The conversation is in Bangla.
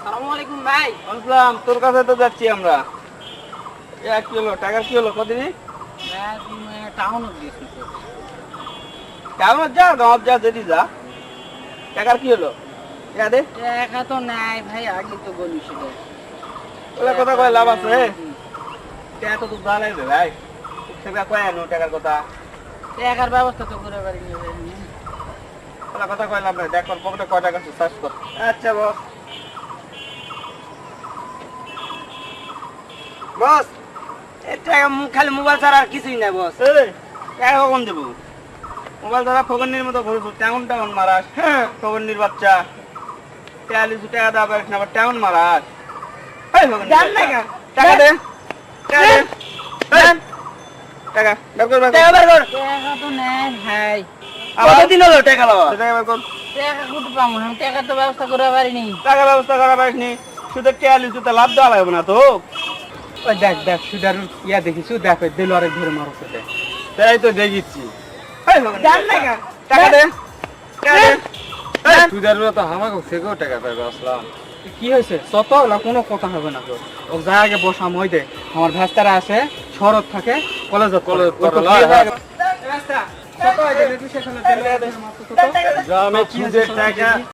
আসসালামু আলাইকুম ভাই। আসলাম, তোর কাছে তো যাচ্ছি আমরা। কি হলো, টাকার কি হলো, কদিনই টাউনে গেছি তো। কেমন যা গাঁত যা যদি যা, টাকার কি হলো? টাকা দে। টাকা তো নাই ভাই, আগে তো বলি সেটা। ওলা কথা কয় লাভ আছে? টাকা তো তোর ভালো লাগবে ভাই, সেটা কয় আনো টাকার কথা। টাকার ব্যবস্থা তো করে পারিনি ভাই। ওলা কথা কয় লাভ নাই, দেখ তোর পকেটে কয় টাকা আছে সার্চ কর। আচ্ছা বস। বস, টাকা খালি মোবাইল ছাড়া আর কিছুই নাই বস। এই টাকা কখন দেবো? মোবাইল ধরা ফগন্নির মতো ঘুরে তেমন তেমন মারাস। হ্যাঁ, ফগন্নির বাচ্চা। টাকা লিচু টাকা দেওয়া পারিস না, আবার তেমন মারাস। এই ফগন্নির জান না বাচ্চা। কেন? টাকা দে, টাকা দে। এই, টাকা বের কর, বের কর। টাকা বের কর। টাকা তো নাই ভাই। আবার কতদিন হলো টাকা লওয়া? টাকা বের কর। টাকা কোথায় পাবো? আমি টাকা তো ব্যবস্থা করে পারিনি। টাকা ব্যবস্থা করা পারিসনি, শুধু টাকা লিচুতে লাভ দেওয়া লাগবে না তো। ওই দেখ দেখ সুদার ইয়া দেখিস দেখ ওই দিল আরেক ধরে মারছে দেখ। তাই তো দেখিচ্ছি। এই ফগন্নির জান না বাচ্চা। কেন? টাকা দে, টাকা দে। এই, সুদার তো আমাকে সেকেও টাকা পাইবে আসলাম। কি হয়েছে শত না কোনো কথা হবে না তোর। ও যা আগে বসা মই দে, আমার ভাস্তারা আছে শরৎ থাকে কলেজত কলেজ ওই তো পড়ে, বিয়ে হ্যাঁ। হয়ে গেছে। এই রাস্তা, শত হয়ে গেলে তুই সেখানে দিল আরেক ধরে মারছে শত। গ্রামে সুদের টাকা